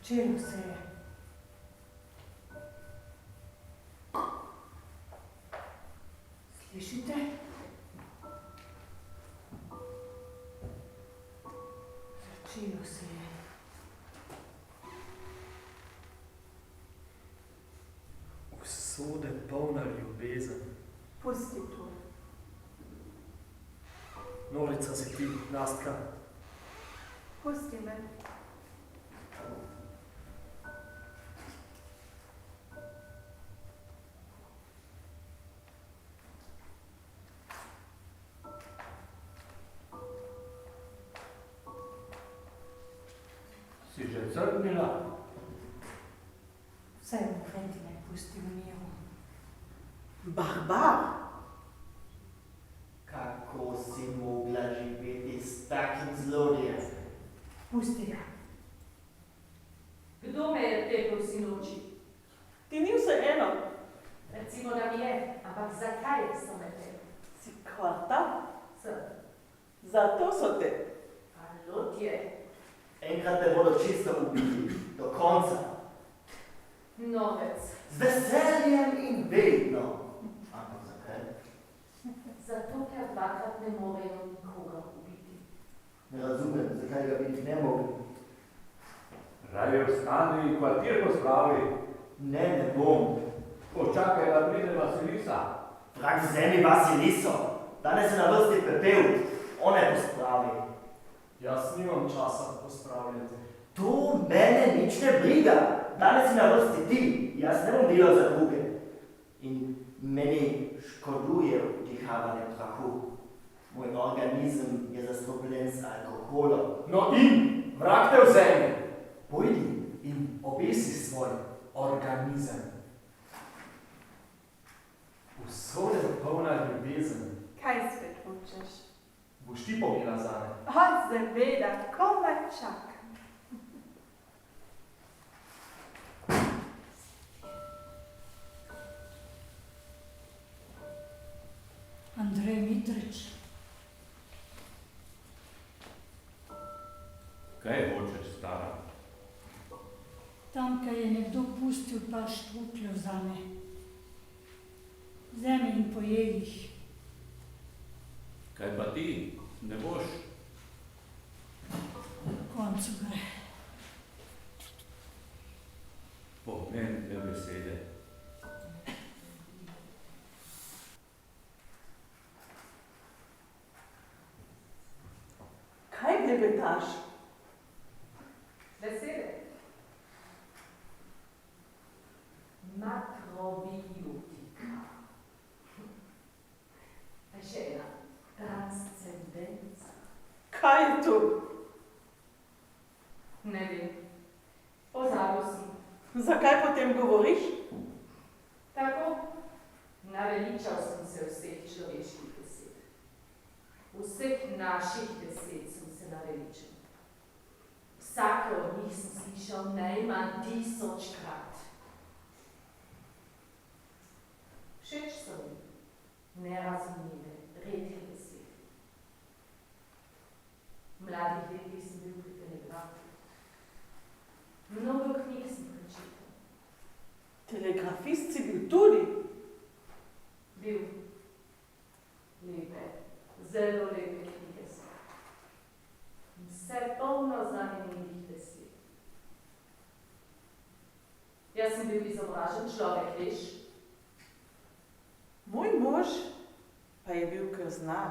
Začelo se je. Slišite? Začelo se je. Usode polna ljubezen. Pusti to. Norica si ti, Nastka. Pusti me. Si že crknila? Vse v Fenti me pusti v miru. Barbar! Kako si mogla živeti s takim zlodjem? Pusti ga. Kdo me je tepel sinoči? Ti ni vseeno. Recimo, da mi je, ampak zakaj so me tepel? Si kvarta? Sem. Zato so te. Alotje. Enkrat te bodo čisto ubili, do konca. Novec. Z veseljem in vedno. Ampak zakaj? Zato, ker dvakrat ne morejo nikoga ubiti. Ne razumem, zakaj ga biti ne mogli. Raje vstani in kvartir pospravi. Ne bom. Počakaj, da pride Vasilisa. Vrag vzemi Vasiliso. Danes je na vrsti Pepel. On je pospravi. Jaz nimam časa pospravljati. To mene nič ne briga. Danes si na vrsti ti. Jaz ne bom delal za druge. In meni škoduje vdihavanje prahu. Moj organizem je zastropljen z alkoholom. No in vrag te vzemi. Pojdi. In obesi svoj organizem. Usode polna ljubezen. Kaj spet hočeš? Boš ti pomila zame. Seveda, komaj čakam. Andrej Mitrič. Kaj hočeš, stara? Tamkaj je nekdo pustil par štrukljev zame. Vzemi in pojej jih. Kaj pa ti? Ne boš? Koncu gre. Pomembne besede. Kaj klebetaš? Besede. Makrobiotika. Še ena. Transcendenca. Kaj je to? Ne vem. Pozabil sem. Zakaj potem govoriš? Tako. Naveličal sem se vseh človeških besed. Vseh naših besed sem se naveličal. Vsake od njih sem slišal najmanj 1000-krat. Všeč so mi nerazumljive, redke besede. V mladih letih sem bil pri telegrafu. Mnogo knjig sem prečital. Telegrafist si bil tudi. Bil. Lepe, zelo lepe knjige so. Vse polno zanimivih besed. Jaz sem bil izobražen človek, veš? Moj mož pa je bil krznar.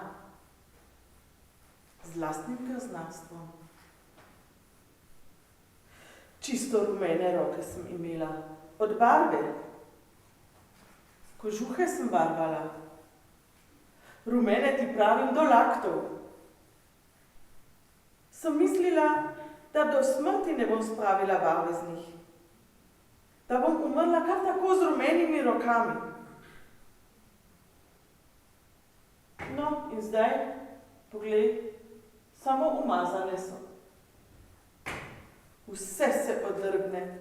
Z lastnim krznarstvom. Čisto rumene roke sem imela. Od barve. Kožuhe sem barvala. Rumene ti pravim do laktov. Sem mislila, da do smrti ne bom spravila barve z njih. Da bom umrla kar tako z rumenimi rokami. No, in zdaj, poglej, samo umazane so. Vse se odrgne.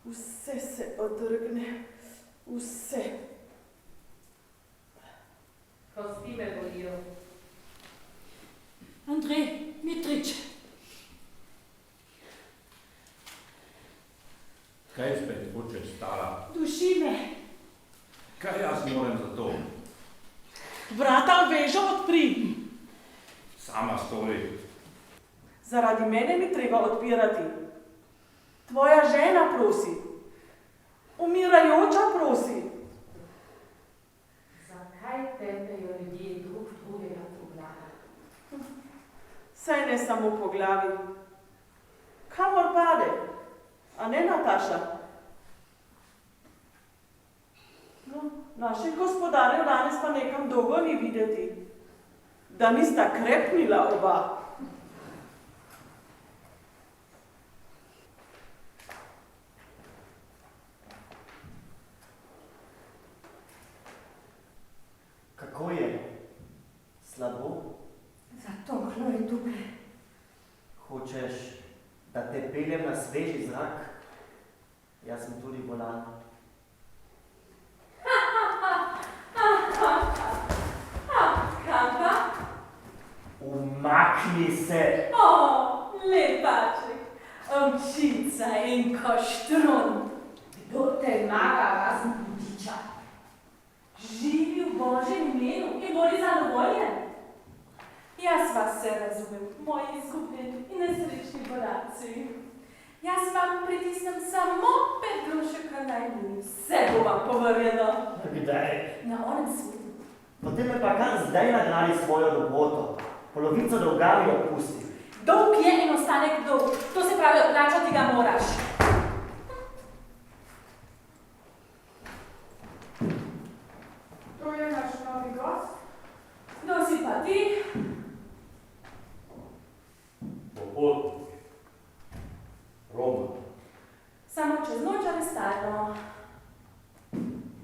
Vse se odrgne. Vse. Kosti me bolijo. Andrej Mitrič. Kaj jaz moram za to? Vrata v vežo odpri. Sama stoji. Zaradi mene mi treba odpirati. Tvoja žena prosi. Umirajoča prosi. Zakaj tepejo ljudje drug drugega po glavi? Saj ne samo po glavi. Kamor pade? A ne, Nataša? No, naših gospodarjev danes pa nekam dolgo ni videti. Da nista krepnila oba. Kako je? Slabo? Zatohlo je tukaj. Hočeš, da te peljem na sveži zrak? Jaz sem tudi bolan. Kam pa? Umakni se! O, lepaček, ovčica in koštrun. Kdo te maga razen budiča? Živi v Božjem imenu in bodi zadovoljen. Jaz vas se razumem, moji izgubljeni in nesrečni boraci. Jaz vam pritisnem samo 5 grošeka najbolj. Vse bo vam povrjeno. Kdaj? Na onem svetu. Potem me pa kar zdaj nagradi svojo roboto. Polovico dolga mi odpusti. Dolg je in ostanek dolg. To se pravi, odplačati ga moraš. To je naš novi gost. Kdo si pa ti? Popotnik. Roma. Samo čez noč ali stalno.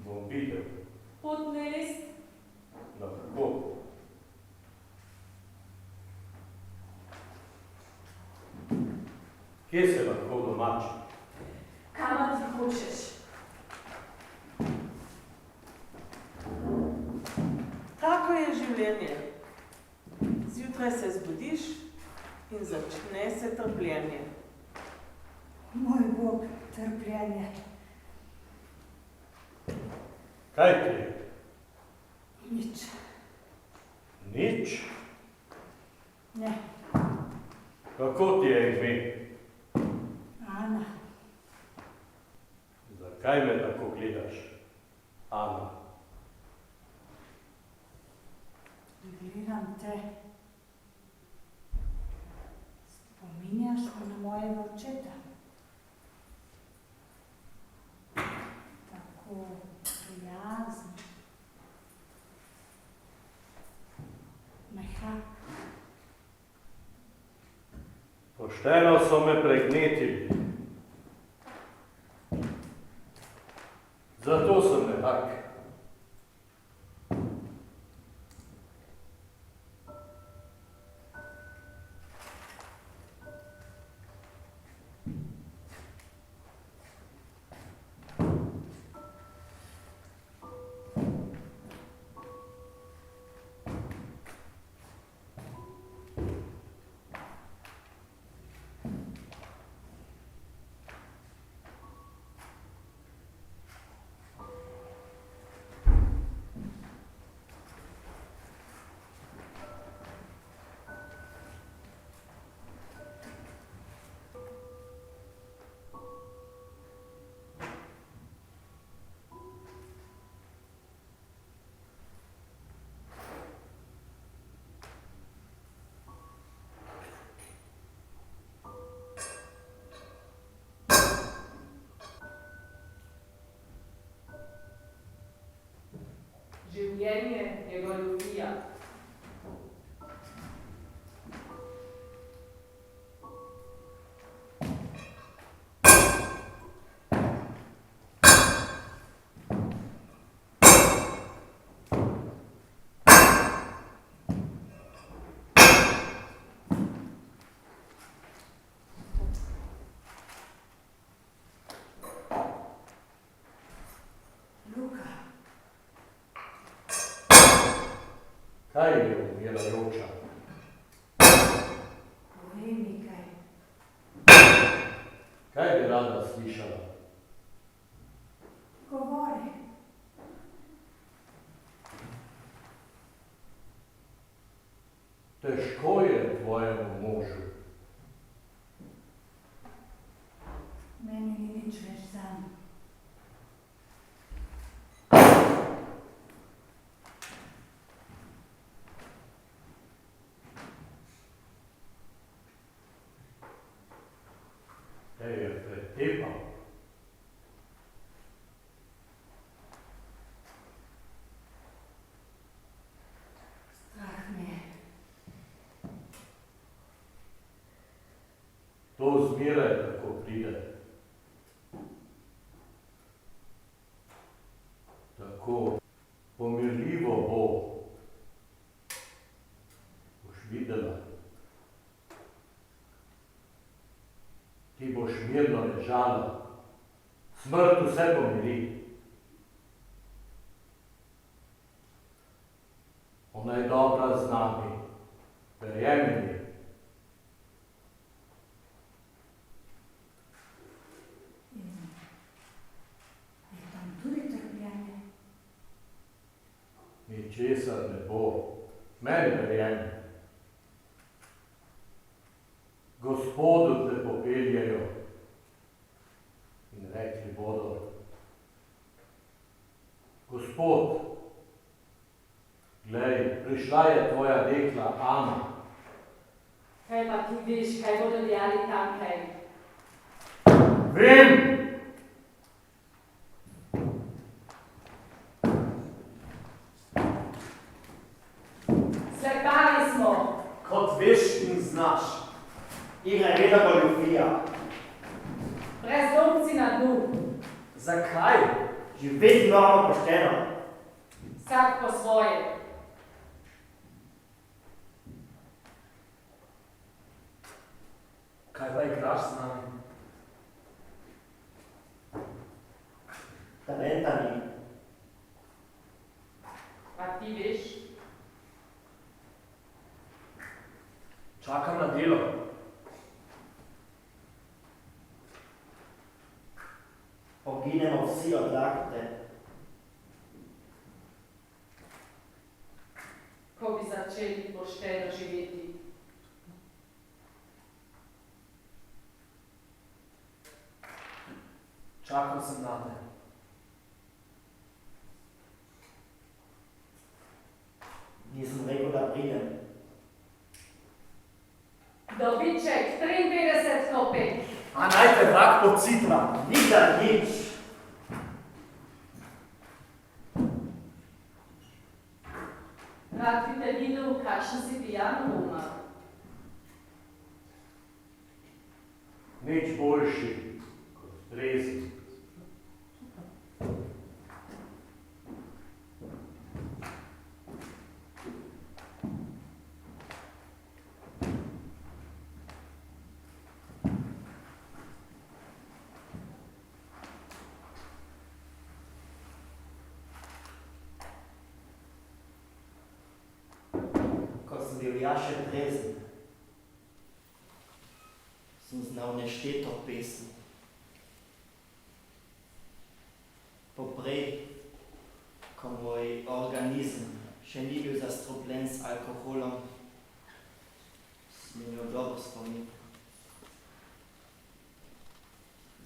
Bom videl. Potni list. Da kako? Kje se lahko domači? Kamor ti hočeš. Tako je življenje. Zjutraj se zbudiš in začne se trpljenje. Moj Bog, trpljenje. Kaj ti je? Nič. Nič? Ne, Kako ti je ime? Ana. Zakaj me tako gledaš, Ana? Gledam te. Spominjaš me na mojega očeta. Tako prijazen. Mehak. Pošteno so me pregnetili. Zato sem mehak. Življenje je goljufija. Luka, Kaj je umirajoča? povej mi kaj. Kaj bi rada slišala? Govori. Težko je tvojemu možu. Meni ni nič več zanj. Te je pretepal. Strah me je. To zmeraj tako pride. Tako pomirljivo bo. Boš videla. Ti boš mirno ležala. Smrt vse pomiri. Ona je dobra z nami. Verjemi mi. Je tam tudi trpljenje? Ničesar ne bo. Meni verjemi. Gospodu te popeljejo in rekli bodo: Gospod, glej, prišla je tvoja dekla Ana. Kaj pa ti veš, kaj bodo dejali tamkaj? Vem! Slepali smo! Kot veš in znaš. Igra je vedno goljufija. Brezdomci na dnu. Zakaj? Živeti moramo pošteno. Vsak po svoje. Kaj pa igraš z nami? Talenta ni. Pa ti veš? Čakam na delo. Poginemo vsi od lakote. Ko bi začeli pošteno živeti. Čakal sem na te. Nisem rekel, da pridem. Dobiček 53 kopek. A naj te vrag pocitra. Nikdar nič. Rad bi te videl, kakšen si pijan Roma. Nič boljši kot strezni. Ko sem bil ja še trezen, sem znal nešteto pesmi. Poprej, ko moj organizem še ni bil zastrupljen s alkoholom, sem imel dobro spomin.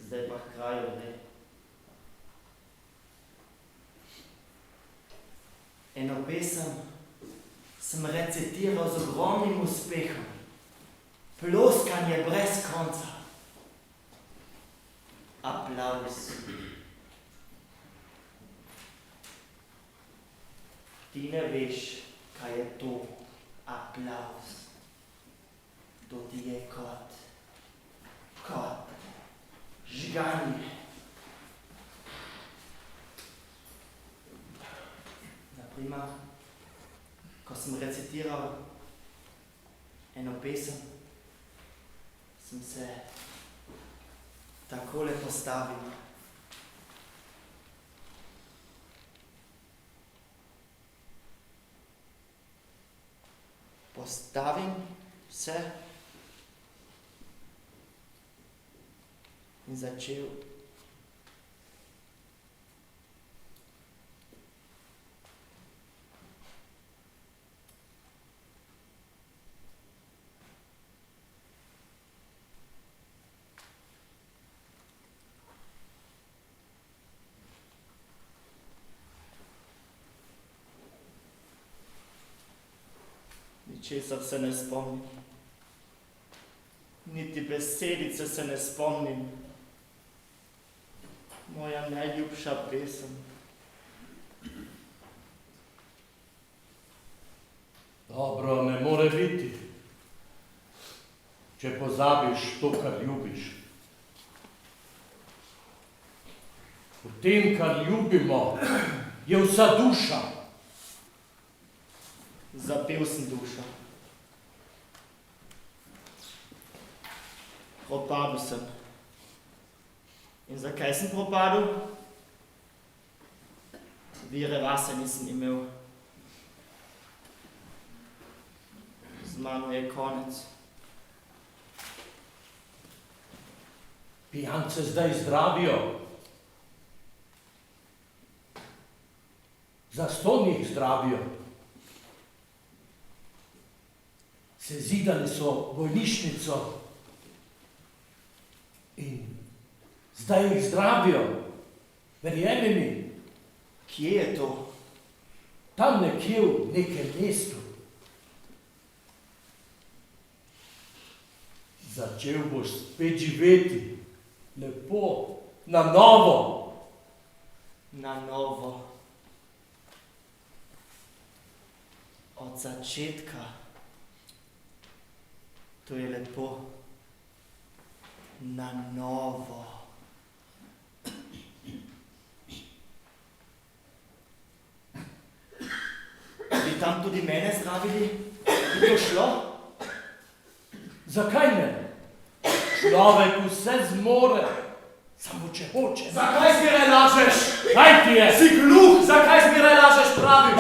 Zdaj pa k kraju gre. Eno pesem sem recitiral z ogromnim uspehom. Ploskanje brez konca. Aplavz. Ti ne veš, kaj je to aplavz. To ti je kot žganje. Naprimer, ko sem recitiral eno pesem, sem se takole postavil. Postavim se in začel Ničesar se ne spomnim. Niti besedice se ne spomnim. Moja najljubša pesem. Dobro, ne more biti. Če pozabiš to, kar ljubiš. V tem, kar ljubimo, je vsa duša. Zapel sem dušo. Propadel sem. In zakaj sem propadel? Vire vase nisem imel. Z mano je konec. Pijance zdaj zdravijo. Zastonj jih zdravijo. Sezidali so bolnišnico in zdaj jih zdravijo. Verjemi mi. Kje je to? Tam nekje v nekem mestu. Začel boš spet živeti. Lepo. Na novo. Na novo. Od začetka. To je lepo. Na novo. Bi tam tudi mene zdravili? Bi to šlo? Zakaj ne? Človek vse zmore, samo če hoče. Zakaj zmeraj lažeš? Kaj ti je? Si gluh, zakaj zmeraj lažeš, pravim?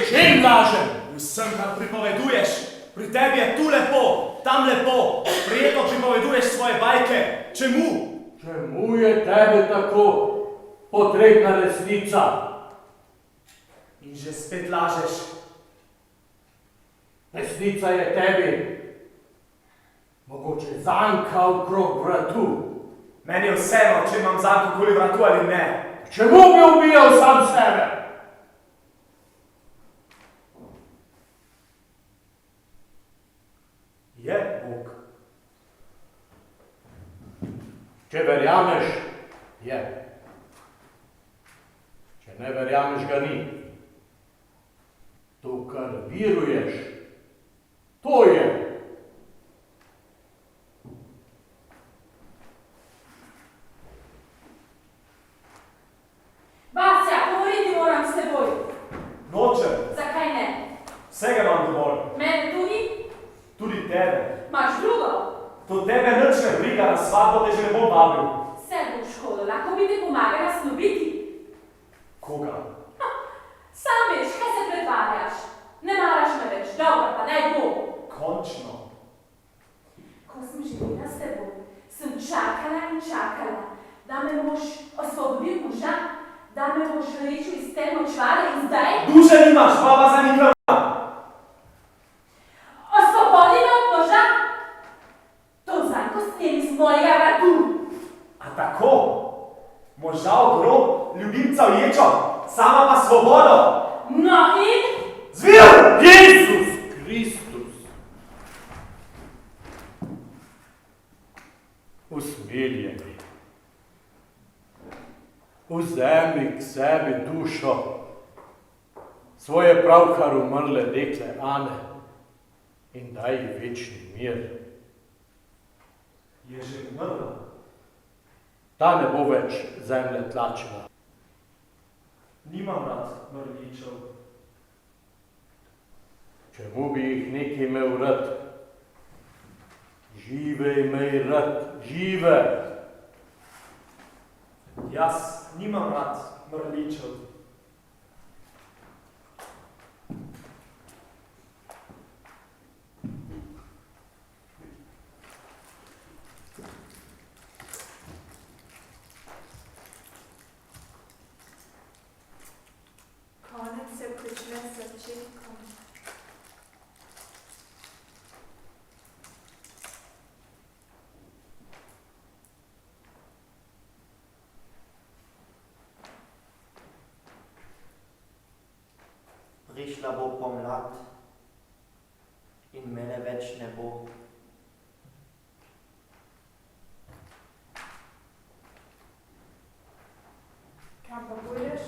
Čem lažem? Vsem, kar pripoveduješ. Pri tebi je tu lepo, tam lepo. Prijetno pripoveduješ svoje bajke. Čemu? Čemu je tebe tako potrebna resnica? In že spet lažeš. Resnica je tebi. Mogoče zanka okrog vratu. Meni je vseeno, če imam zanko okoli vratu ali ne. Čemu bi ubijal sam sebe? Je Bog. Če verjameš, je. Če ne verjameš, ga ni. To, kar viruješ, to je. Basja, govoriti moram s teboj. Nočem. Zakaj ne? Vsega imam dovolj. Mene tudi? Tudi tebe. Imaš drugo? To tebe nič ne briga, na svadbo te že ne bom vabil. Vse bo v školo, lahko bi te pomagala snobiti. Koga? Sam veš, kaj se pretvarjaš. Ne maraš me več, dobro, pa naj bo. Končno. Ko sem živela s teboj, sem čakala in čakala, da me boš osvobodil moža, da me boš rečil iz te močvare in zdaj... Duše nimaš, baba zanikla. Osvobodi me od moža! To zanko snemi z mojega vratu. A tako? Moža v grob, ljubimca v ječo, sama pa svobodo. No in? Zvir! Jezus Kristus! Usmiljeni. Vzemi k sebi dušo svoje pravkar umrle dekle Ane in daj ji večni mir. Je že umrla. Ta ne bo več zemlje tlačila. Nimam rad mrličev. Čemu bi jih neki imel rad? Žive imej rad, žive! Jaz nimam rad mrličev. Konec se prične s začetkom. Prišla bo pomlad in mene več ne bo. Kam pa bolješ?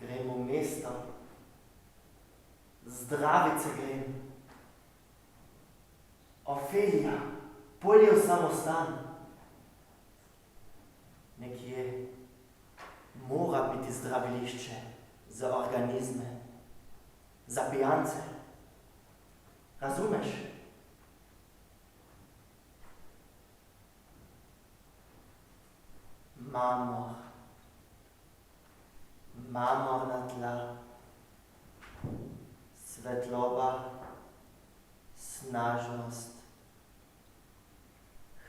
Grem v mesto, zdravice grem. Ofelija, polje v samostan. Nekje mora biti zdravilišče za organizme, za pijance. Razumeš? Marmorna tla, svetloba, snažnost,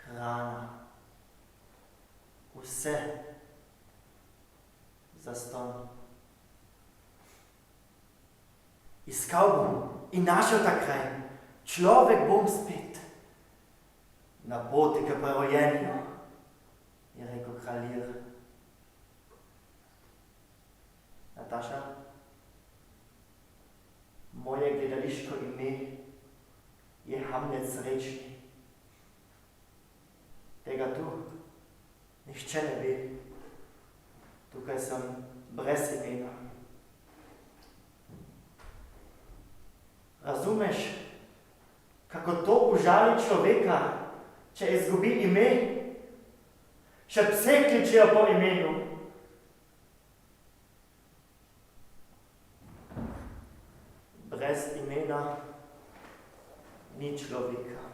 hrana, vse zastonj. Iskal bom in našel ta kraj, človek bom spet. Na poti k prerojenju, je rekel kralj Lir. Nataša, moje gledališko ime je Hamlet Srečni. Tega tu nihče ne ve. Tukaj sem brez imena. Razumeš, kako to užali človeka, če izgubi ime? Še pse kličejo po imenu. Brez imena ni človeka.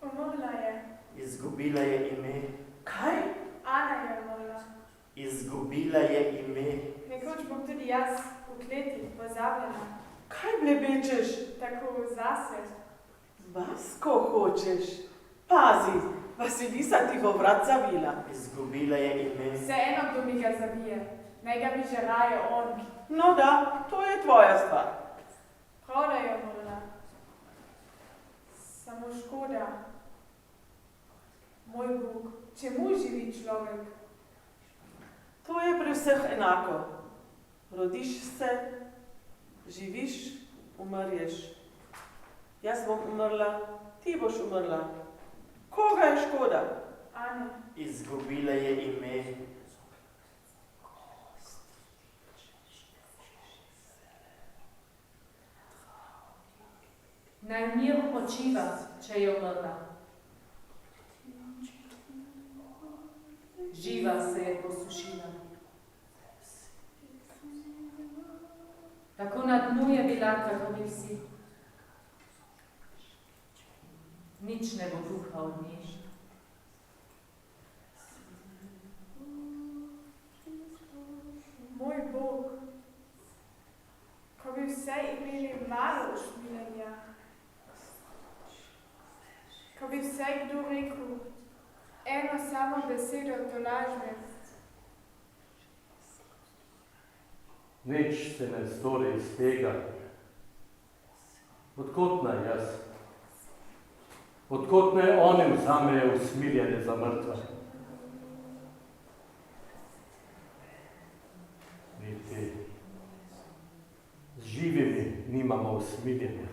Umrla je. Izgubila je ime. Kaj? Ana je umrla. Izgubila je ime. Nekoč bom tudi jaz v kleti, pozabljena. Kaj blebečeš? Tako zase. Vas, ko hočeš. Pazi, Vasilisa ti bo vrat zavila. Izgubila je ime. Vseeno, kdo mi ga zabije. Naj ga bi že raje on. No da, to je tvoja stvar. Prav, da je umrla. Samo škoda. Moj Bog, čemu živi človek? To je pri vseh enako. Rodiš se, živiš, umrješ. Jaz bom umrla, ti boš umrla. Koga je škoda? Ana. Izgubila je ime. Naj v miru počiva, če je umrla. Živa se je posušila. Tako na dnu je bila, kako mi vsi. Nič ne bo duha od nje. Moj Bog, ko bi vse imeli malo ušmiljenja, ko bi vse kdo rekel eno samo besedo tolažbe. Nič se ne stori iz tega. Odkot naj jaz? Odkot naj oni vzamejo usmiljene za mrtve? Niti z živimi nimamo usmiljenja.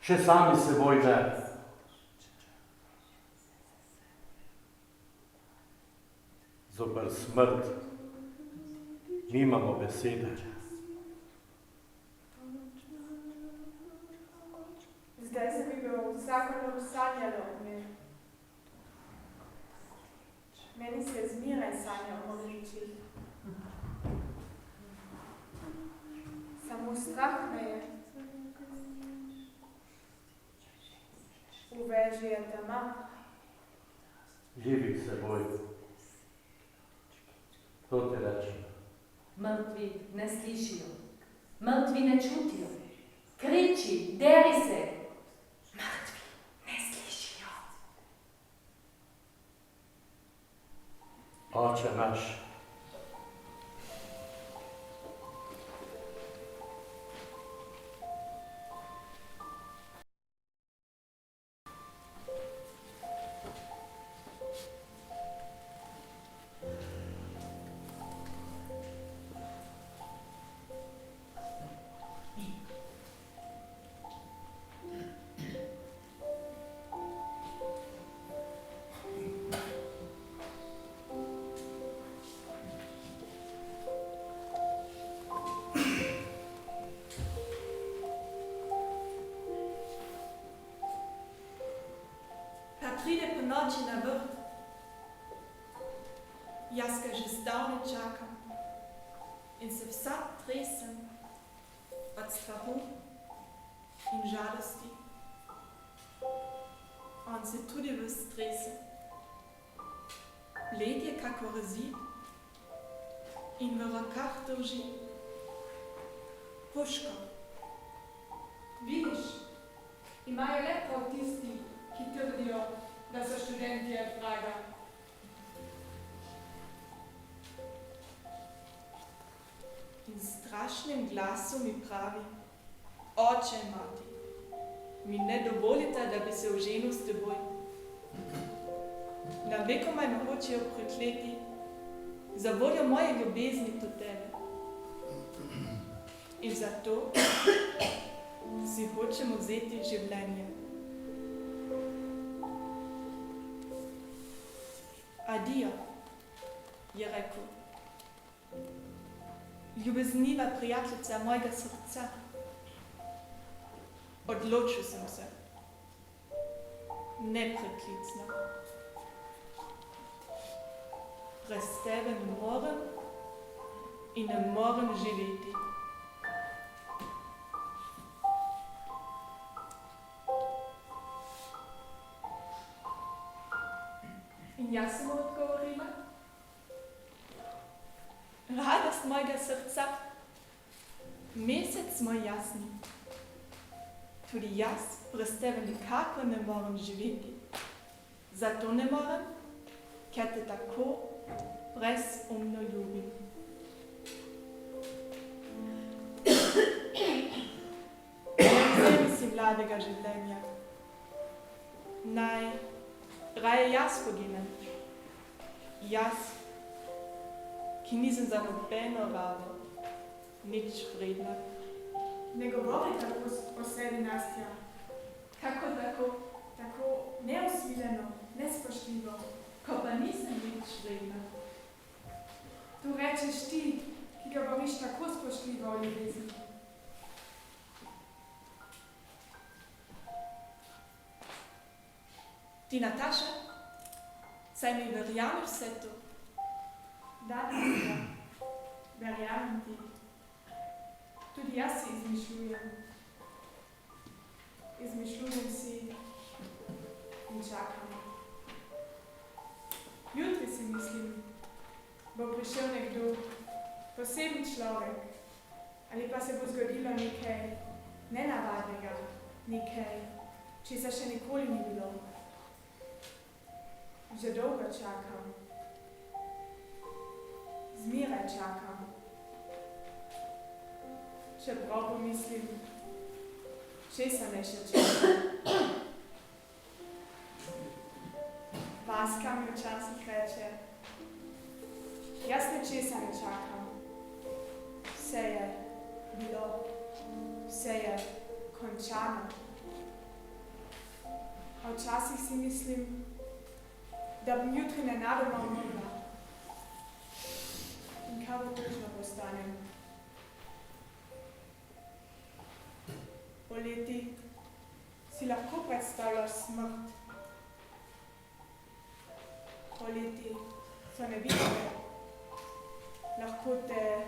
Še sami seboj ne. Zoper smrt nimamo besede. Zdaj se mi bo vsakodnevno sanjalo o njej. Meni se zmeraj sanja o mrličih. Samo strah me je. V veži je tema. Živi k seboj. To ti rečem. Mrtvi ne slišijo, mrtvi ne čutijo. Kriči, deri se. Mrtvi ne slišijo. Oče naš, pride po noči na vrt. Jaz ga že zdavne čakam in se vsa tresem od strahu in žalosti. On se tudi ves trese. Bled je kakor zid in v rokah drži puško. Vidiš, imajo le prav tisti, ki trdijo, da so študentje vraga. In s strašnim glasom mi pravi: Oče in mati, mi ne dovolite, da bi se oženil s teboj. Na vekomaj me hočejo prekleti, za voljo moje ljubezni do tebe. In zato si hočem vzeti življenje. Adijo, je rekel. Ljubezniva prijateljica mojega srca. Odločil sem se. Nepreklicno. Brez tebe ne morem in ne morem živeti. In jaz sem mu odgovorila: Radost mojega srca, mesec moj jasni. Tudi jaz brez tebe nikako ne morem živeti. Zato ne morem, ker te tako brezumno ljubim. Ne vzemi si mladega življenja. Naj raje jaz poginem. Jaz, ki nisem za nobeno rabo nič vredna. Ne govori tako o sebi, Nastja. Kako tako? Tako neusmiljeno, nespoštljivo. Ko pa nisem nič vredna. To rečeš ti, ki ga govoriš tako spoštljivo o ljubezni. Ti, Nataša, saj mi verjameš vse to. Da, Nastja, verjamem ti. Tudi jaz si izmišljujem. Izmišljujem si in čakam. Jutri si mislim, bo prišel nekdo, poseben človek, ali pa se bo zgodilo nekaj nenavadnega, nekaj, česar še nikoli ni bilo. Že dolgo čakam. Zmeraj čakam. Čeprav pomislim, česa ne še čakam. Vaska mi včasih reče: Jaz nečesa ne čakam. Vse je bilo, vse je končano. A včasih si mislim, da bom jutri nenadoma umrla. In kako tužno postanem. Poleti si lahko predstavljaš smrt. Poleti so nevidne. Lahko te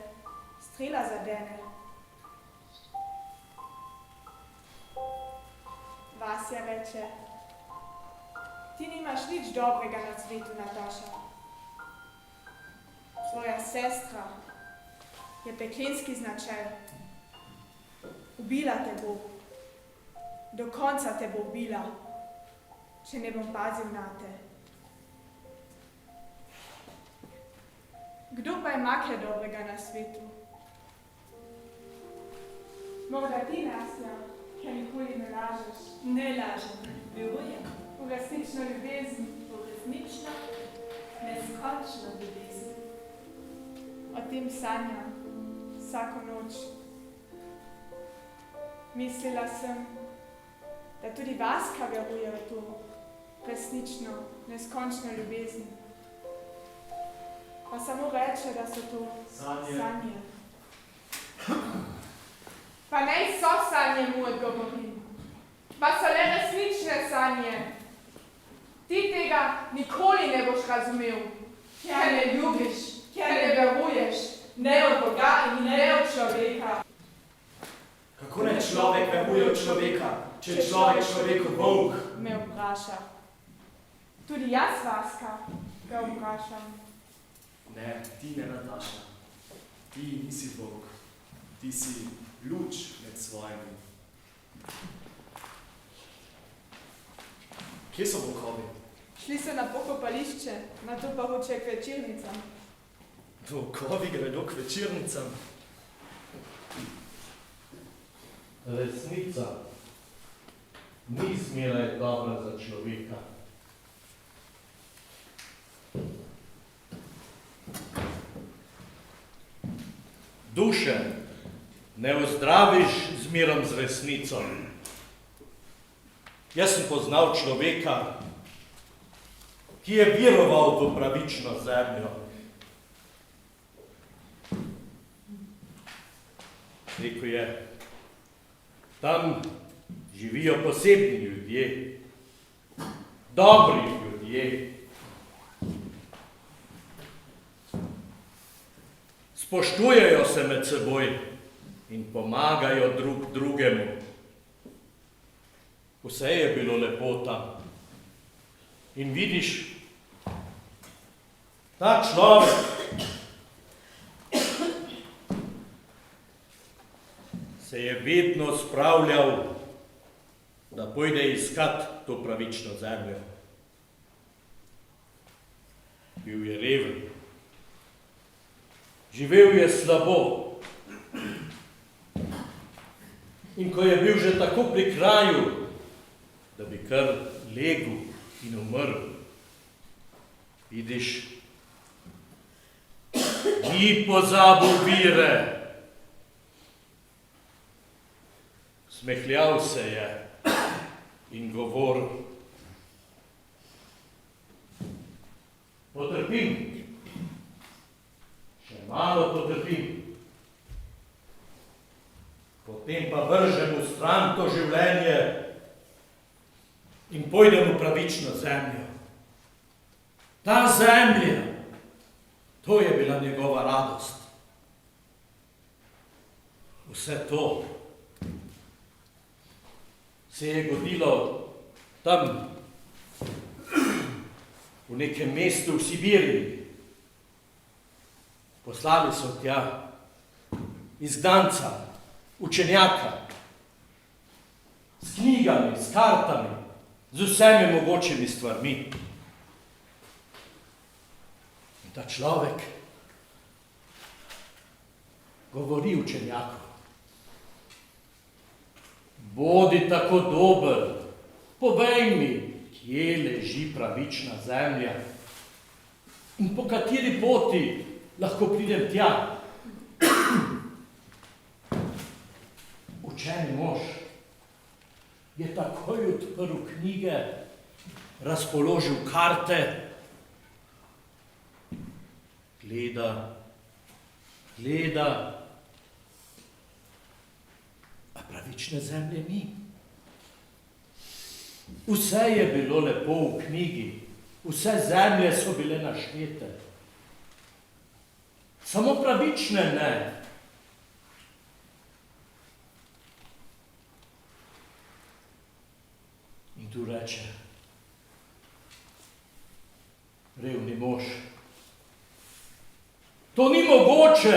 strela zadene. Vasja reče: Ti nimaš nič dobrega na svetu, Nataša. Tvoja sestra je peklenski značaj. Ubila te bo. Do konca te bo ubila, če ne bom pazil na te. Kdo pa ima kaj dobrega na svetu? Morda ti, Nastja, ker nikoli ne lažeš. Ne lažem, verujem. V resnično ljubezen. V resnično, neskončno ljubezen. O tem sanjam vsako noč. Mislila sem, da tudi Vaska veruje v to resnično, neskončno ljubezen. Pa samo reče, da so to sanje. Pa naj so sanje, mu odgovorim. Pa so le resnične sanje. Ti tega nikoli ne boš razumel. Ker ne ljubiš, ker ne veruješ, ne v Boga in ne v človeka. Kako ne človek veruje v človeka, če je človek človeku volk? Me vpraša. Tudi jaz, Vaska, ga vprašam. Ne, ti ne, Nataša. Ti nisi volk. Ti si luč med svojimi. Kje so volkovi? Šli so na pokopališče, na to pa hoče k večernicam. Volkovi gredo k večernicam. Resnica ni zmeraj dobra za človeka. Duše ne ozdraviš z mirom z resnico. Jaz sem poznal človeka, ki je veroval v pravično zemljo. Rekel je, tam živijo posebni ljudje, dobri ljudje. Spoštujejo se med seboj in pomagajo drug drugemu. Vse je bilo lepo tam. In vidiš, ta človek se je vedno spravljal, da pojde iskat to pravično zemljo. Bil je reven. Živel je slabo. In ko je bil že tako pri kraju, da bi kar legel in umrl, vidiš, ni pozabil vire. Smehljal se je in govoril, potrpim, še malo potrpim, potem pa vržem v stran to življenje in pojdem v pravično zemljo. Ta zemlja, to je bila njegova radost. Vse to se je godilo tam, v nekem mestu v Sibiriji. Poslali so tja izgnanca, učenjaka, s knjigami, s kartami, z vsemi mogočimi stvarmi. In ta človek govori učenjaku, bodi tako dober, povej mi, kje leži pravična zemlja in po kateri poti lahko pridem tja. Učeni mož je takoj odprl knjige, razpoložil karte, gleda, a pravične zemlje ni. Vse je bilo lepo v knjigi, vse zemlje so bile naštete. Samo pravične ne. In tu reče revni mož, to ni mogoče,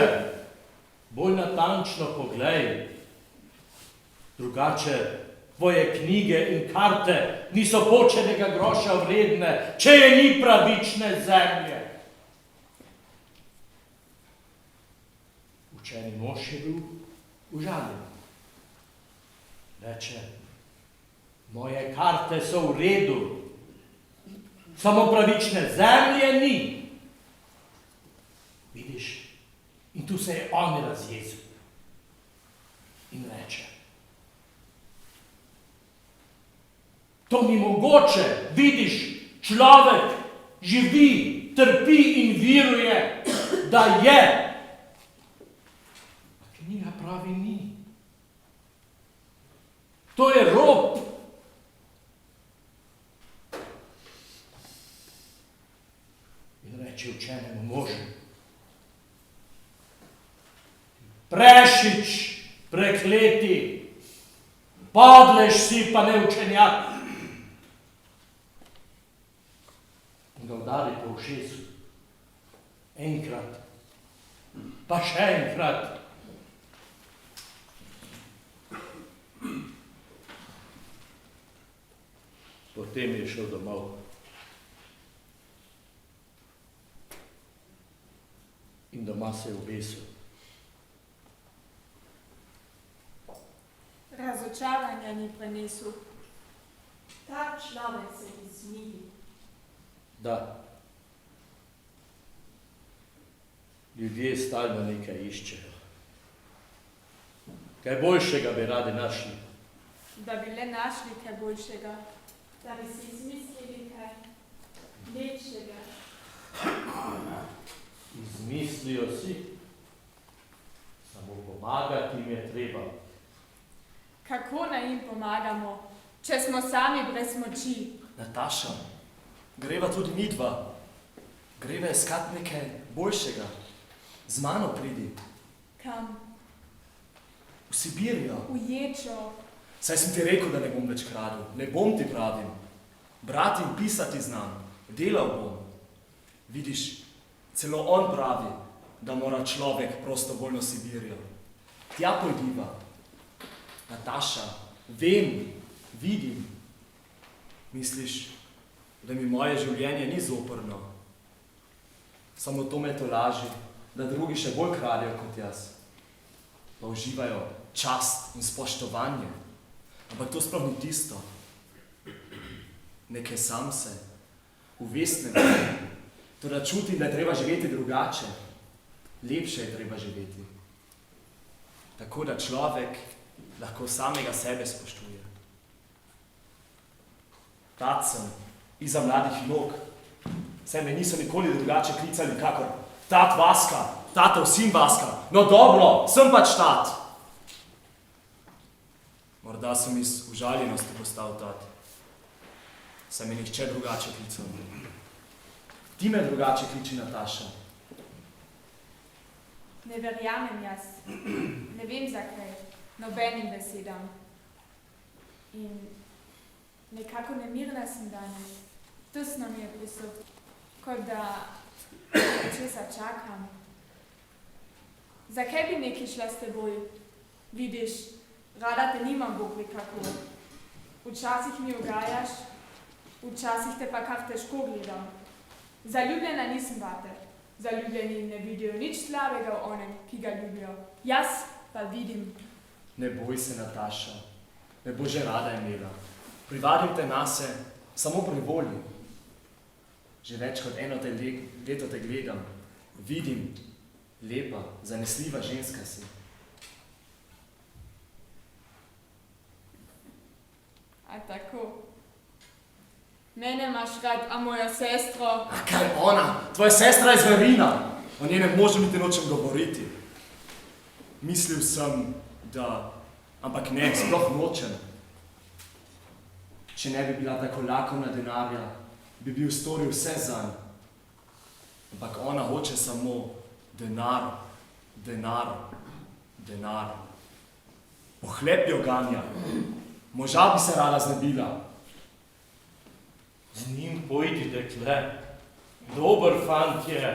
bolj natančno poglej, drugače tvoje knjige in karte niso počenega groša vredne, če je ni pravične zemlje. Učeni mož je bil užaljen. Reče, moje karte so v redu, samo pravične zemlje ni. Vidiš, in tu se je on razjezil in reče, to ni mogoče, vidiš, človek živi, trpi in viruje, da je. A knjiga pravi ni. To je rob. reče učenemu možu. Prešič, prekleti, padleš si pa ne učenjak. In ga udari po ušesu. Enkrat, pa še enkrat. Potem je šel domov. In doma se je obesil. Razočaranja ni prenesel. Ta človek se izmili. Da. Ljudje stalno nekaj iščejo. Kaj boljšega bi radi našli. Da bi le našli kaj boljšega. Da bi si izmislili kaj lepšega. Izmislijo si. Samo pomagati jim je treba. Kako naj jim pomagamo, če smo sami brez moči? Nataša, greva tudi mi dva. Greva iskat nekaj boljšega. Z mano pridi. Kam? V Sibirijo. V Ječo. Saj sem ti rekel, da ne bom več kradil. Ne bom ti pravim. Brati in pisati znam. Delal bom. Vidiš, celo on pravi, da mora človek prostovoljno Sibirijo. Tja pojdiva. Nataša, vem, vidim. Misliš, da mi moje življenje ni zoprno? Samo to me tolaži, da drugi še bolj kradejo kot jaz. Pa uživajo čast in spoštovanje. Ampak to sploh ni tisto. Nekaj sam se, uvestnega. Toda čutim, da je treba živeti drugače. Lepše je treba živeti. Tako da človek lahko samega sebe spoštuje. Tat sem, iza mladih nog. Saj me niso nikoli drugače klicali kakor tat Vaska, tatov sin Vaska. No dobro, sem pač tat. Morda sem iz užaljenosti postal tat. Saj me nihče drugače klical. Ti me drugače kliči, Nataša. Ne verjamem jaz. Ne vem zakaj. Nobenim besedam. In nekako nemirna sem danes. Tesno mi je prisot, kot da česa čakam. Zakaj bi neki šla s teboj? Vidiš, rada te nimam, Bog ve kako. Včasih mi ugajaš, včasih te pa kar težko gledam. Zaljubljena nisem vate. Zaljubljeni ne vidijo nič slabega v onem, ki ga ljubijo. Jaz pa vidim. Ne boj se, Nataša. Me bo že rada imela. Privadim te nase, samo pri volji. Že več kot eno leto te gledam. Vidim, lepa, zanesljiva ženska si. A tako? Mene imaš rad, a mojo sestro? A kaj ona? Tvoja sestra je zverina. O njenem možu niti nočem govoriti. Mislil sem, da... Ampak ne, sploh nočem. Če ne bi bila tako lakovna denarja, bi bil storil vse zanj. Ampak ona hoče samo denar, denar, denar. Pohlep jo ganja. Moža bi se rada znebila. Z njim pojdi, dekle. Dober fant je.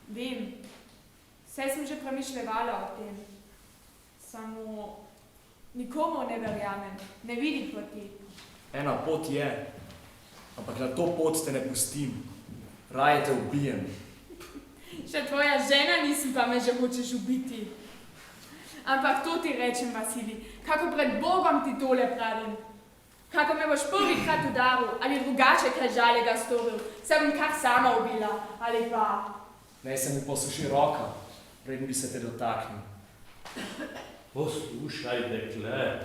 Vem. Vse sem že premišljevala o tem. Samo nikomu ne verjamem. Ne vidim poti. Ena pot je, ampak na to pot te ne pustim. Raje te ubijem. Še tvoja žena nisem, pa me že hočeš ubiti. Ampak to ti rečem, Vasilij, kako pred Bogom ti tole pravim. Kako me boš prvikrat udaril ali drugače kaj žalega storil, se bom kar sama ubila, ali pa... Ne se mi posuši roka, preden bi se te dotaknil. Poslušaj, dekle.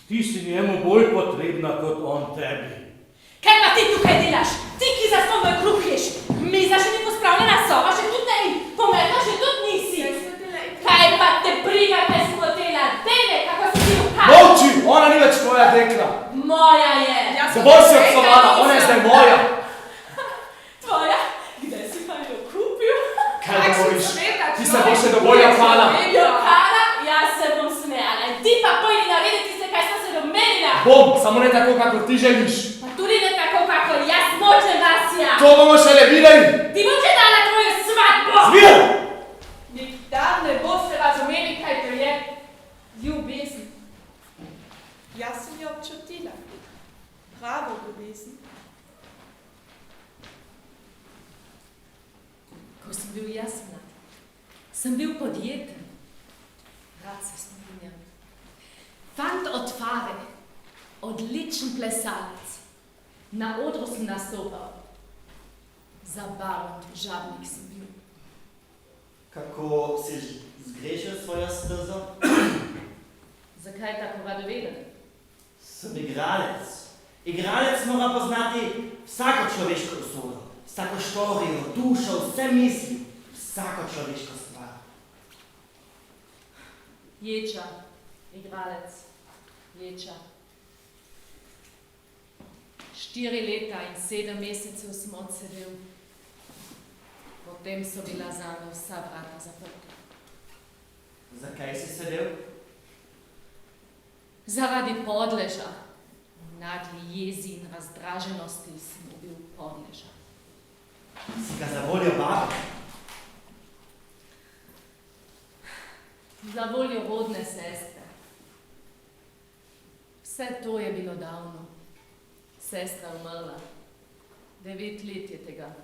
Ti si njemu bolj potrebna kot on tebi. Kaj pa ti tukaj delaš? Ti, ki za svoj kruh ješ. Miza še ni pospravljena, soba še tudi ne in pomerla še tudi nisi. Kaj pa te briga, kaj si hotela? Dele, kako si ti ukazal? Molči, ona ni več tvoja dekla. Moja je. Dovolj si obsovala, ona je zdaj moja. Bom, samo ne tako, kakor ti želiš. Pa tudi ne tako, kakor jaz hočem, Vasja. To bomo šele videli. Ti bom že dala tvojo svatbo. Zvir! Nikdar ne boste razumeli, kaj to je ljubezen. Jaz sem jo občutila. Pravo ljubezen. Ko sem bil jaz mlad, sem bil podjeten. Rad se spominjam. Fant od fare, odličen plesalec. Na odru sem nastopal. Zabaven žabnik sem bil. Kako si zgrešil svojo stezo? Zakaj tako radoveden? Sem igralec. Igralec mora poznati vsako človeško usodo, vsako štorijo, dušo, vse misli, vsako človeško stvar. Ječa, igralec, Ječa. 4 leta in 7 mesecev sem odsedel. Potem so bila zame vsa vrata zaprta. Zakaj si sedel? Zaradi podleža, nagli jezi in razdraženosti sem ubil podleža. Si ga zavoljo babe? Za voljo rodne sestre. Vse to je bilo davno. Sestra umrla. 9 let je tega.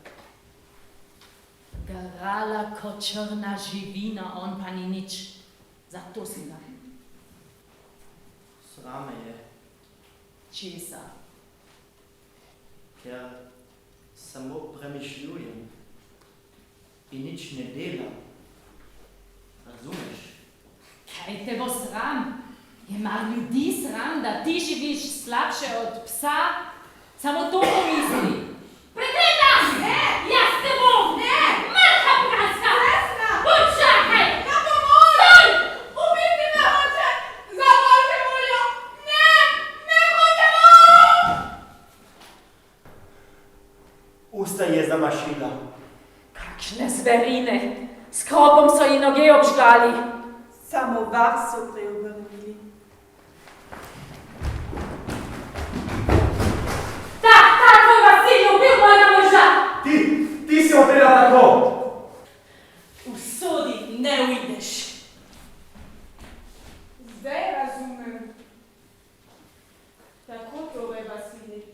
Garala kot črna živina, on pa ni nič. Zato si ga. Srame je, Česa? ker samo premišljujem in nič ne delam. Razumeš? Kaj te bo sram? Je mar ljudi sram, da ti živiš slabše od psa? Samo to pomisli. Prekreta! Ne! Jaz te bom! Ne! Mrka praska! Sestra! Počakaj! Na pomoč! Stoj! Ubiti me hoče! Za Božjo voljo! Ne! Ne hočemo! Usta je zamašila. Kakšne zverine. S kropom so ji noge obžgali. Samovar so preobrnili. Ta tvoj Vasilij je ubil mojega moža. Ti si opela tako. V sodi ne uideš. Zdaj razumem. Tako torej, Vasilij.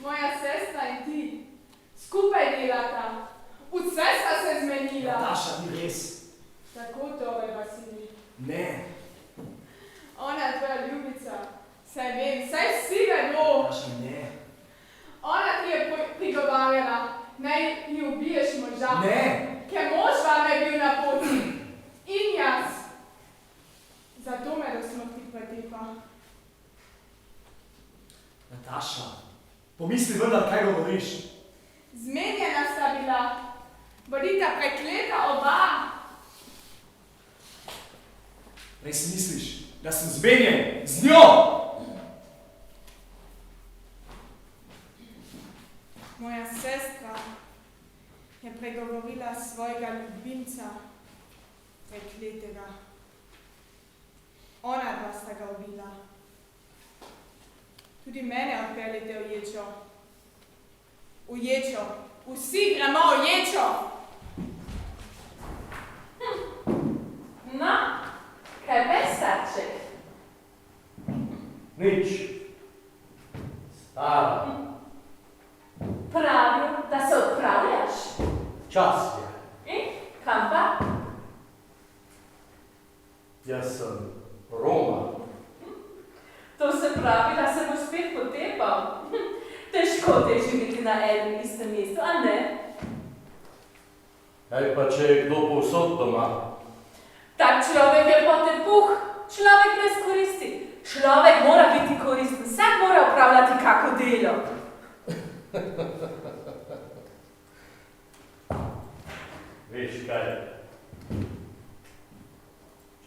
Moja sestra in ti skupaj delata. Vse sta se zmenila. Nataša, ni res. Tako torej, Vasilij. Ne. Ona je tvoja ljubica. Saj vem, saj vsi vedo. Nataša, ne. Ona ti je prigovarjala, naj ji ubiješ moža. Ne. Ker mož vam je bil na poti. In jaz. Zato me do smrti pretepa. Nataša, pomisli vendar, kaj govoriš. Zmenjena sta bila. Bodita prekleta oba. Res misliš, da sem zmenjen z njo? Moja sestra je pregovorila svojega ljubimca, prekletega. Ona dva sta ga ubila. Tudi mene odpeljete v Ječo. V Ječo. Vsi gremo v Ječo. No, kaj pa starček? Nič. Stara. Pravim, da se odpravljaš. Čas je. In kam pa? Jaz sem Roma. To se pravi, da se bo spet potepal. Težko te živeti na enem istem mestu, a ne? Kaj pa, če je kdo povsod doma? Tak človek je potepuh, človek brez koristi. Človek mora biti koristen, vsak mora opravljati kako delo. Veš kaj?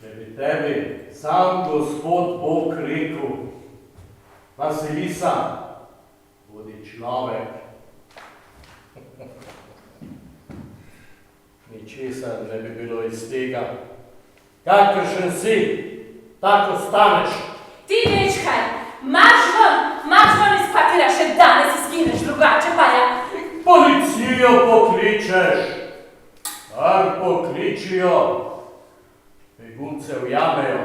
Če bi tebi sam Gospod Bog rekel, Vasilisa, bodi človek. Ničesar ne bi bilo iz tega. Kakršen si, tako staneš. Ti dečkaj, marš ven iz kvartira, še danes izgineš, drugače pa ja. Policijo pokličeš. Kar pokličijo. Begunce ujamejo.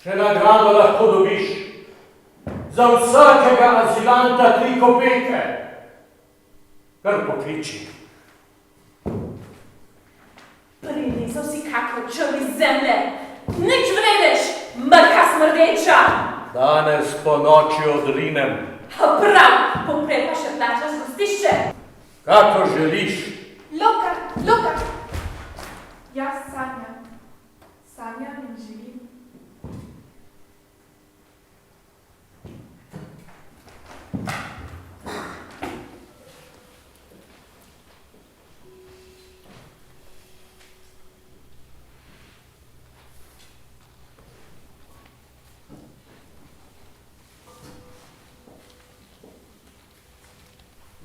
Še nagrado lahko dobiš. Za vsakega azilanta 3 kopeke. Kar pokliči. Prinesel si kakor črn iz zemlje. Nič vredeš, mrka smrdeča. Danes po noči odrinem. Prav, poprej pa še plačaš gostišče. Kako želiš. Luka! Jaz sanjam in živim.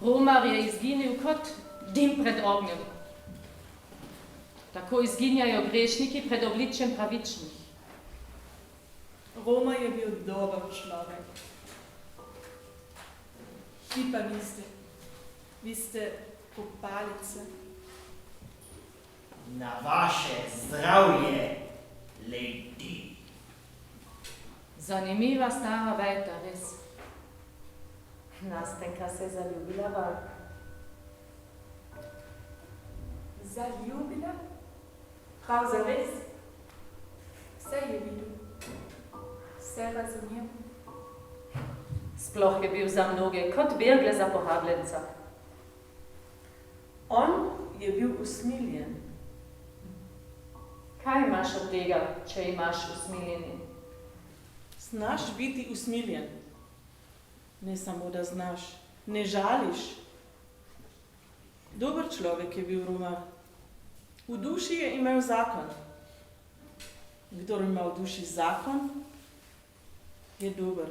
Romar je izginil kot dim pred ognjem. Tako izginjajo grešniki pred obličjem pravičnih. Roma je bil dober človek. Vi pa niste. Vi ste kopalice. Na vaše zdravje, lady. Zanimiva stara veta, res. Nastenka se je zaljubila val. Zaljubila? Prav zares? Vse je videl. Vse razumel. Sploh je bil za mnoge kot bergle za pohabljenca. On je bil usmiljen. Kaj imaš od tega, če imaš usmiljeni? Znaš biti usmiljen. Ne samo, da znaš. Ne žališ. Dober človek je bil Romar. V duši je imel zakon. Kdor ima v duši zakon, je dober.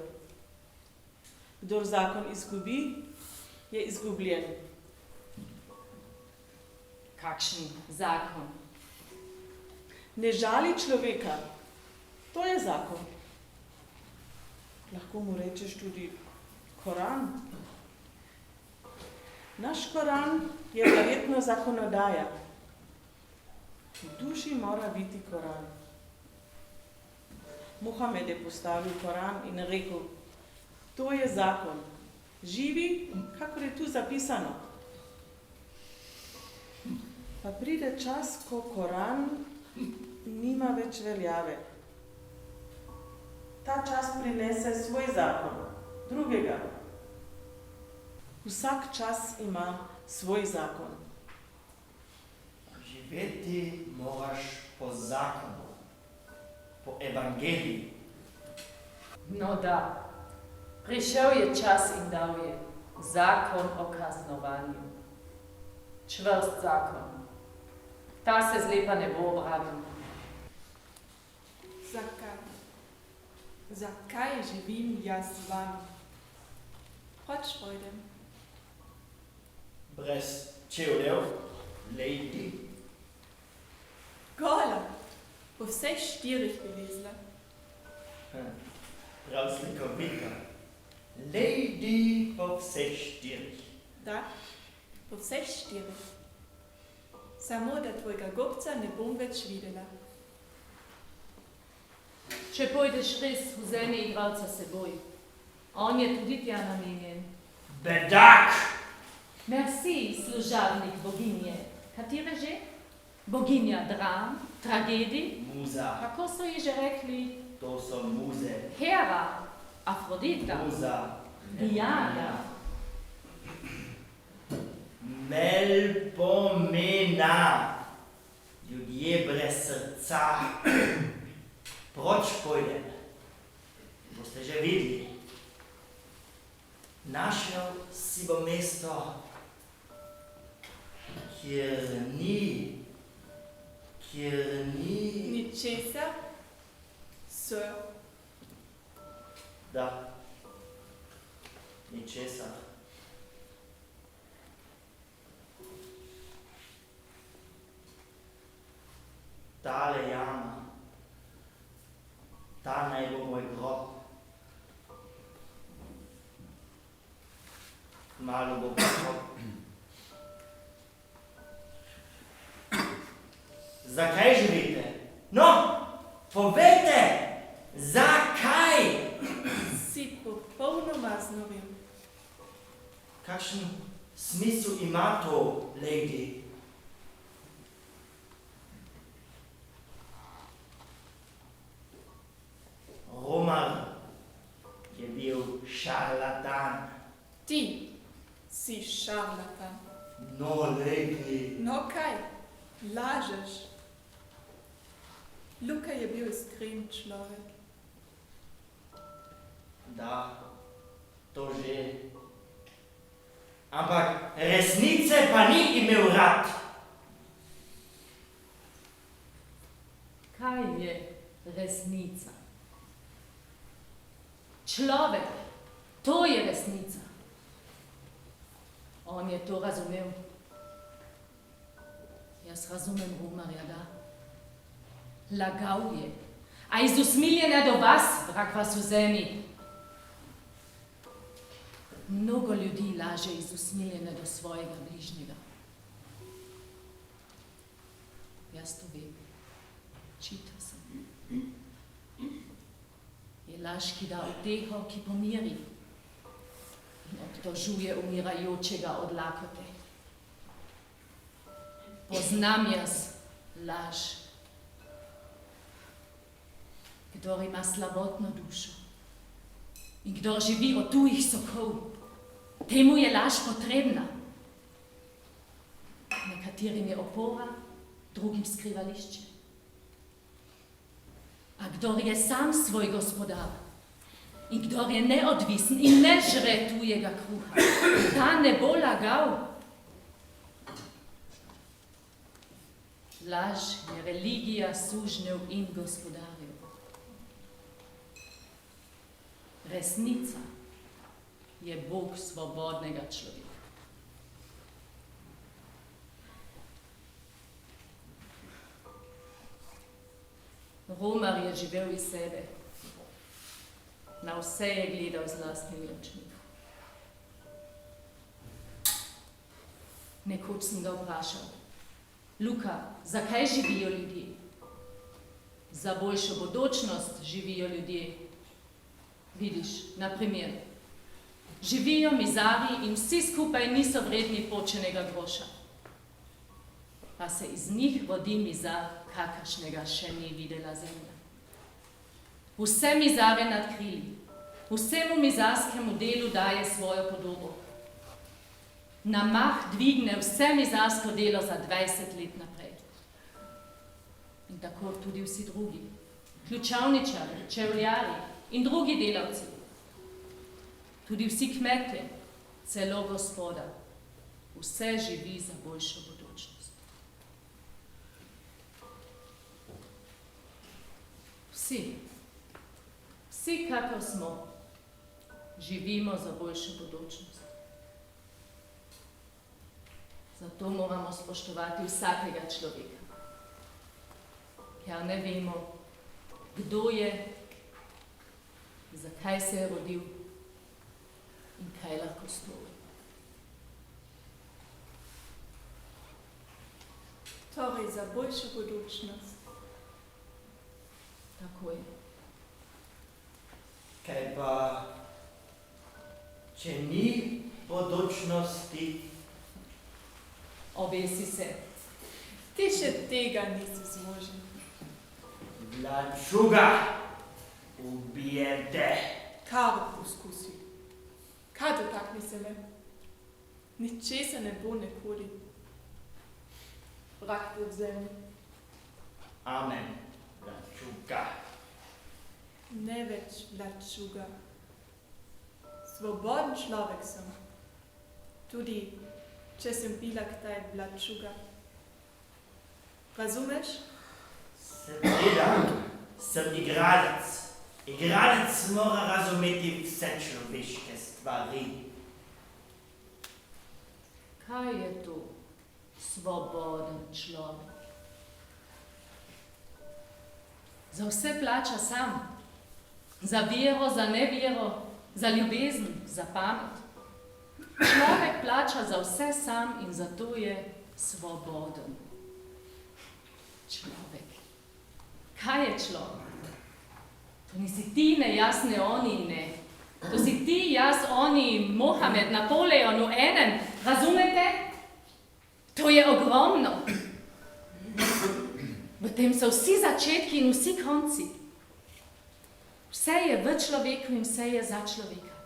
Kdor zakon izgubi, je izgubljen. Kakšen zakon? Ne žali človeka. To je zakon. Lahko mu rečeš tudi Koran. Naš Koran je verjetno zakonodaja. V duši mora biti Koran. Mohamed je postavil Koran in rekel, to je zakon. Živi, kakor je tu zapisano. Pa pride čas, ko Koran nima več veljave. Ta čas prinese svoj zakon, drugega. Vsak čas ima svoj zakon. Živeti moraš po zakonu, po evangeliji. No da, prišel je čas in dal je zakon o kaznovanju. Čvrst zakon. Ta se zlepa ne bo obravil. Zakaj? Zakaj živim jaz z vami? Proč pojdem? Brez čevljev, lady. Gola, po vseh 4 bi vezla. Prav slikovita. Lady po vseh 4. Da, po vseh 4. Samo, da tvojega gobca ne bom več videla. Če pojdeš res, vzemi igralca seboj. On je tudi tja namenjen. Bedak! Merci, služabnik boginje. Katere že? Boginja dram, tragedij? Muza. Kako so ji že rekli? To so muze. Hera, Afrodita, Muza. Diana. Melpomena. Ljudje brez srca. Proč pojdem? Boste že videli. Našel si bo mesto, kjer ni Ničesar, sir. Da, ničesar. Tale jama, ta naj bo moj grob. kmalu bo prišel. Zakaj živite? No, povejte, zakaj? Si popolnoma znorel. Kakšen smisel ima to, lady? Romar je bil šarlatan. Ti si šarlatan. No, lady. No kaj, lažeš. Luka je bil iskren človek. Da, to že. Ampak resnice pa ni imel rad. Kaj je resnica? Človek, to je resnica. On je to razumel. Jaz razumem Romarja, da. Lagal je. A iz usmiljenja do vas, vrag vas vzemi. Mnogo ljudi laže iz usmiljenja do svojega bližnjega. Jaz to vem. Čital sem. Je laž, ki da uteho, ki pomiri in obtožuje umirajočega od lakote. Poznam jaz laž. Kdor ima slabotno dušo in kdor živi od tujih sokov, temu je laž potrebna. Nekaterim je opora, drugim skrivališče. A kdor je sam svoj gospodar in kdor je neodvisen in ne žre tujega kruha, ta ne bo lagal. Laž je religija sužnjev in gospodarjev. Resnica je Bog svobodnega človeka. Romar je živel iz sebe. Na vse je gledal z lastnimi očmi. Nekoč sem ga vprašal: Luka, zakaj živijo ljudje? Za boljšo bodočnost živijo ljudje. Vidiš, na primer, živijo mizari in vsi skupaj niso vredni počenega groša. Pa se iz njih rodi mizar, kakršnega še ni videla zemlja. Vse mizare nadkrili, vsemu mizarskemu delu daje svojo podobo. Na mah dvigne vse mizarsko delo za 20 let naprej. In tako tudi vsi drugi, ključavničari, čevljarji in drugi delavci. Tudi vsi kmetje, celo gospoda, vse živi za boljšo bodočnost. Vsi, kakor smo, živimo za boljšo bodočnost. Zato moramo spoštovati vsakega človeka, ker ne vemo, kdo je, zakaj se je rodil in kaj lahko stori. Torej za boljšo bodočnost. Tako je. Kaj pa, če ni bodočnosti? Obesi se. Ti še tega nisi zmožen. Vlačuga, ubijete. Kaj poskusi? Kaj dotakni se me? Ničesa ne bo nikoli. Vrag te vzemi. Amen, Vlačuga. Ne več Vlačuga. Svoboden človek sem. Tudi če sem bila kdaj Vlačuga. Razumeš? Seveda, sem igralec. Igralec mora razumeti vse človeške stvari. Kaj je to svoboden človek? Za vse plača sam. Za vero, za nevero, za ljubezen, za pamet. Človek plača za vse sam in zato je svoboden. Človek. Kaj je človek? To nisi ti, ne jaz, ne oni, ne. To si ti, jaz, oni, Mohamed, Napoleon v enem. Razumete? To je ogromno. V tem so vsi začetki in vsi konci. Vse je v človeku in vse je za človeka.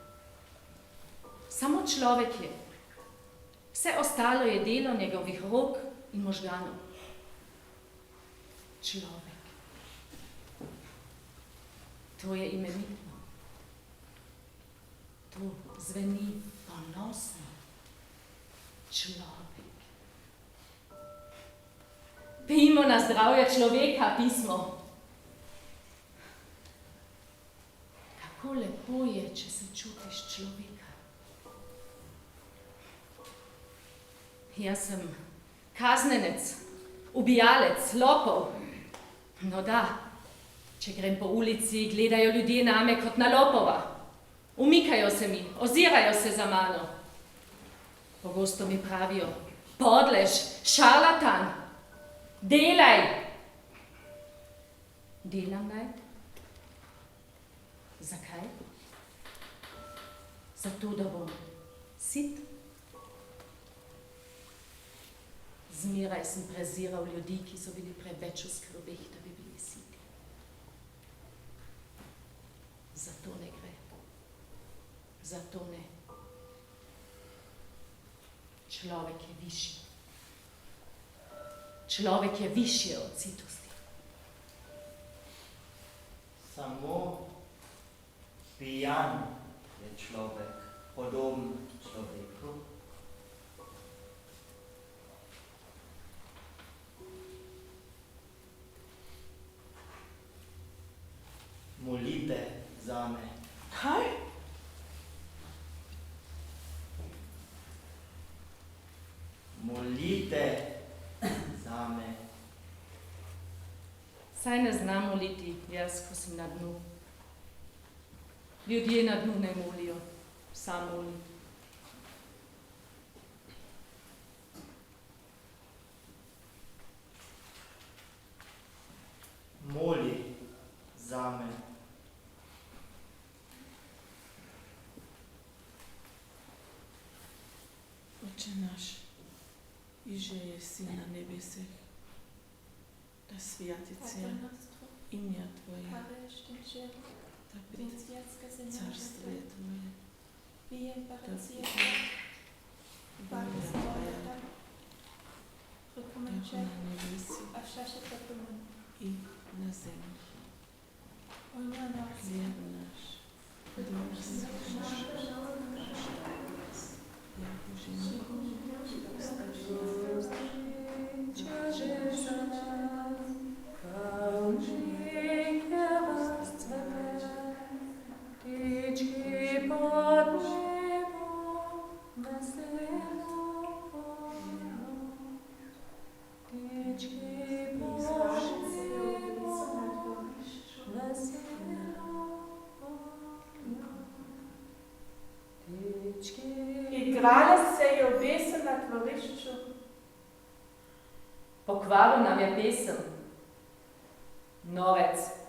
Samo človek je. Vse ostalo je delo njegovih rok in možganov. Človek. To je imenitno. To zveni ponosno. Človek. Pijmo na zdravje človeka, pismo. Kako lepo je, če se čutiš človeka. Jaz sem kaznenec, ubijalec, lopov. No da, če grem po ulici, gledajo ljudje name kot na lopova. Umikajo se mi, ozirajo se za mano. Pogosto mi pravijo, podlež, šarlatan, delaj. Delam naj? Zakaj? Zato, da bom sit. Zmeraj sem preziral ljudi, ki so bili preveč v skrbeh, da bi bili siti. Zato ne gre. Zato ne. Človek je višji. Človek je višji od sitosti. Samo pijan je človek, podoben človeku. Molite zame. Kaj? Molite zame. Saj ne znam moliti, jaz, ko sem na dnu. Ljudje na dnu ne molijo, sam molim. Moli zame. Oče naš, iže jesi na nebesih, da svjati imja Tvoje, da pridi carstvo je Tvoje, da pridi volja Tvoja, tako na nebesih i na zemlji. Hljeb naš, dnevni naš, jako ženi, Igralec se je obesil na dvorišču. Pokvaril nam je pesem. Novec.